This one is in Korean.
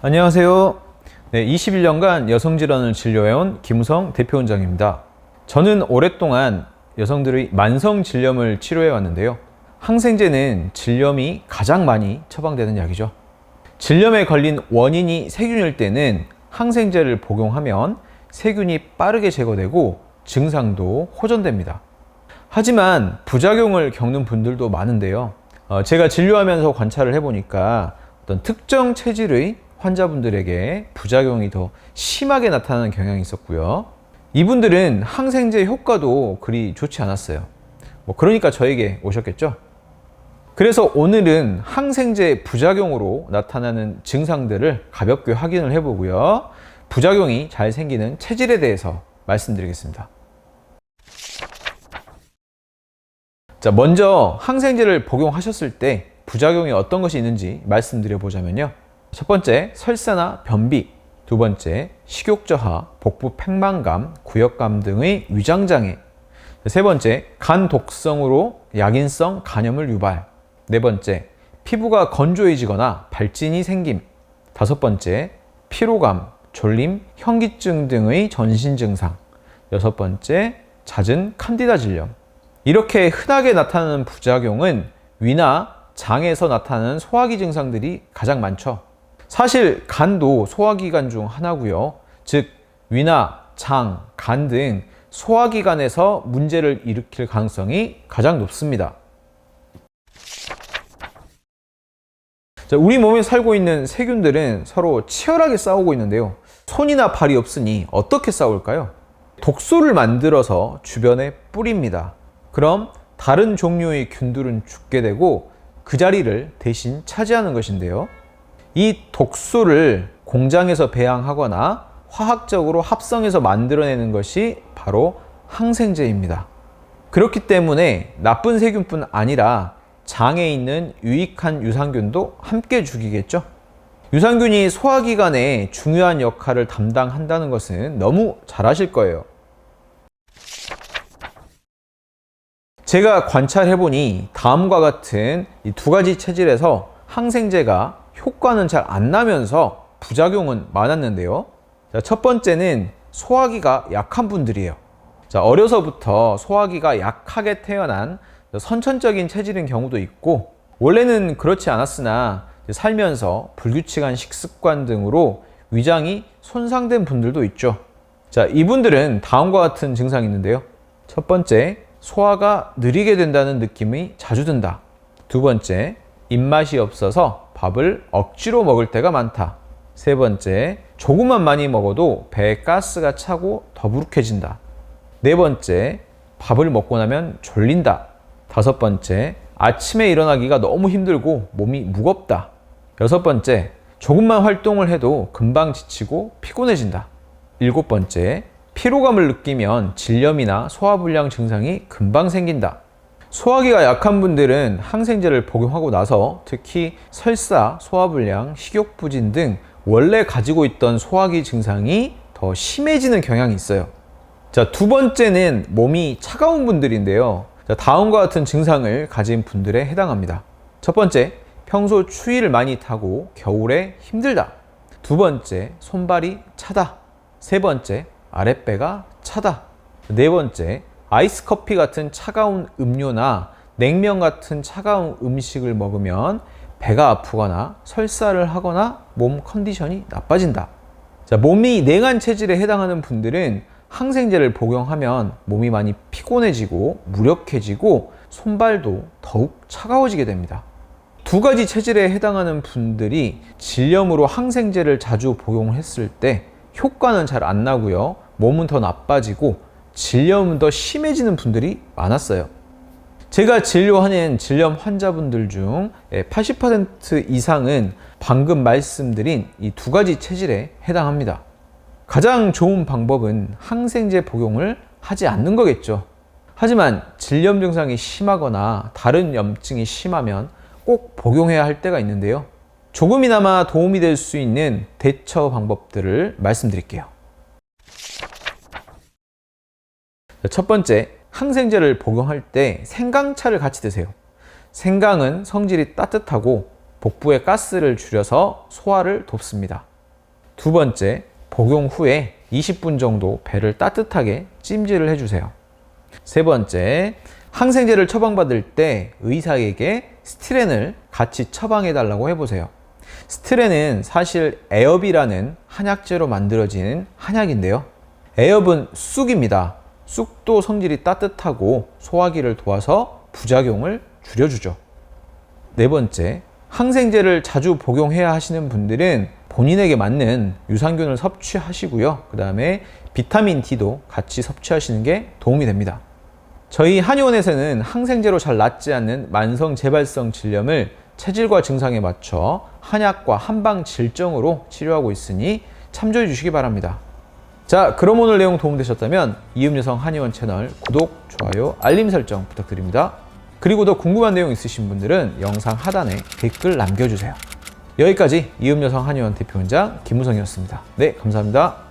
안녕하세요. 21년간 여성질환을 진료해온 김우성 대표원장입니다. 저는 오랫동안 여성들의 만성질염을 치료해 왔는데요. 항생제는 질염이 가장 많이 처방되는 약이죠. 질염에 걸린 원인이 세균일 때는 항생제를 복용하면 세균이 빠르게 제거되고 증상도 호전됩니다. 하지만 부작용을 겪는 분들도 많은데요. 제가 진료하면서 관찰을 해보니까 어떤 특정 체질의 환자분들에게 부작용이 더 심하게 나타나는 경향이 있었고요. 이분들은 항생제 효과도 그리 좋지 않았어요. 그러니까 저에게 오셨겠죠? 그래서 오늘은 항생제 부작용으로 나타나는 증상들을 가볍게 확인을 해보고요. 부작용이 잘 생기는 체질에 대해서 말씀드리겠습니다. 자, 먼저 항생제를 복용하셨을 때 부작용이 어떤 것이 있는지 말씀드려 보자면요. 첫 번째, 설사나 변비. 두 번째, 식욕저하, 복부 팽만감, 구역감 등의 위장장애. 세 번째, 간 독성으로 약인성 간염을 유발. 네 번째, 피부가 건조해지거나 발진이 생김. 다섯 번째, 피로감, 졸림, 현기증 등의 전신 증상. 여섯 번째, 잦은 칸디다 질염. 이렇게 흔하게 나타나는 부작용은 위나 장에서 나타나는 소화기 증상들이 가장 많죠. 사실 간도 소화기관 중 하나고요. 즉 위나 장, 간 등 소화기관에서 문제를 일으킬 가능성이 가장 높습니다. 자, 우리 몸에 살고 있는 세균들은 서로 치열하게 싸우고 있는데요. 손이나 발이 없으니 어떻게 싸울까요? 독소를 만들어서 주변에 뿌립니다. 그럼 다른 종류의 균들은 죽게 되고 그 자리를 대신 차지하는 것인데요. 이 독소를 공장에서 배양하거나 화학적으로 합성해서 만들어내는 것이 바로 항생제입니다. 그렇기 때문에 나쁜 세균뿐 아니라 장에 있는 유익한 유산균도 함께 죽이겠죠. 유산균이 소화기관에 중요한 역할을 담당한다는 것은 너무 잘 아실 거예요. 제가 관찰해보니 다음과 같은 이 두 가지 체질에서 항생제가 효과는 잘 안 나면서 부작용은 많았는데요. 자, 첫 번째는 소화기가 약한 분들이에요. 자, 어려서부터 소화기가 약하게 태어난 선천적인 체질인 경우도 있고, 원래는 그렇지 않았으나 살면서 불규칙한 식습관 등으로 위장이 손상된 분들도 있죠. 자, 이분들은 다음과 같은 증상이 있는데요. 첫 번째, 소화가 느리게 된다는 느낌이 자주 든다. 두 번째, 입맛이 없어서 밥을 억지로 먹을 때가 많다. 세 번째, 조금만 많이 먹어도 배에 가스가 차고 더부룩해진다. 네 번째, 밥을 먹고 나면 졸린다. 다섯 번째, 아침에 일어나기가 너무 힘들고 몸이 무겁다. 여섯 번째, 조금만 활동을 해도 금방 지치고 피곤해진다. 일곱 번째, 피로감을 느끼면 질염이나 소화불량 증상이 금방 생긴다. 소화기가 약한 분들은 항생제를 복용하고 나서 특히 설사, 소화불량, 식욕부진 등 원래 가지고 있던 소화기 증상이 더 심해지는 경향이 있어요. 자, 두 번째는 몸이 차가운 분들인데요. 자, 다음과 같은 증상을 가진 분들에 해당합니다. 첫 번째, 평소 추위를 많이 타고 겨울에 힘들다. 두 번째, 손발이 차다. 세 번째, 아랫배가 차다. 네 번째, 아이스 커피 같은 차가운 음료나 냉면 같은 차가운 음식을 먹으면 배가 아프거나 설사를 하거나 몸 컨디션이 나빠진다. 자, 몸이 냉한 체질에 해당하는 분들은 항생제를 복용하면 몸이 많이 피곤해지고 무력해지고 손발도 더욱 차가워지게 됩니다. 두 가지 체질에 해당하는 분들이 질염으로 항생제를 자주 복용했을 때 효과는 잘 안 나고요. 몸은 더 나빠지고 질염은 더 심해지는 분들이 많았어요. 제가 진료하는 질염 환자분들 중 80% 이상은 방금 말씀드린 이 두 가지 체질에 해당합니다. 가장 좋은 방법은 항생제 복용을 하지 않는 거겠죠. 하지만 질염 증상이 심하거나 다른 염증이 심하면 꼭 복용해야 할 때가 있는데요. 조금이나마 도움이 될 수 있는 대처 방법들을 말씀드릴게요. 첫 번째, 항생제를 복용할 때 생강차를 같이 드세요. 생강은 성질이 따뜻하고 복부의 가스를 줄여서 소화를 돕습니다. 두 번째, 복용 후에 20분 정도 배를 따뜻하게 찜질을 해주세요. 세 번째, 항생제를 처방받을 때 의사에게 스티렌을 같이 처방해달라고 해보세요. 스티렌은 사실 에업이라는 한약재로 만들어진 한약인데요. 에업은 쑥입니다. 쑥도 성질이 따뜻하고 소화기를 도와서 부작용을 줄여주죠. 네 번째, 항생제를 자주 복용해야 하시는 분들은 본인에게 맞는 유산균을 섭취하시고요. 그 다음에 비타민 D도 같이 섭취하시는 게 도움이 됩니다. 저희 한의원에서는 항생제로 잘 낫지 않는 만성 재발성 질염을 체질과 증상에 맞춰 한약과 한방 질정으로 치료하고 있으니 참조해 주시기 바랍니다. 자, 그럼 오늘 내용 도움되셨다면 이음여성 한의원 채널 구독, 좋아요, 알림 설정 부탁드립니다. 그리고 더 궁금한 내용 있으신 분들은 영상 하단에 댓글 남겨주세요. 여기까지 이음여성 한의원 대표원장 김무성이었습니다. 네, 감사합니다.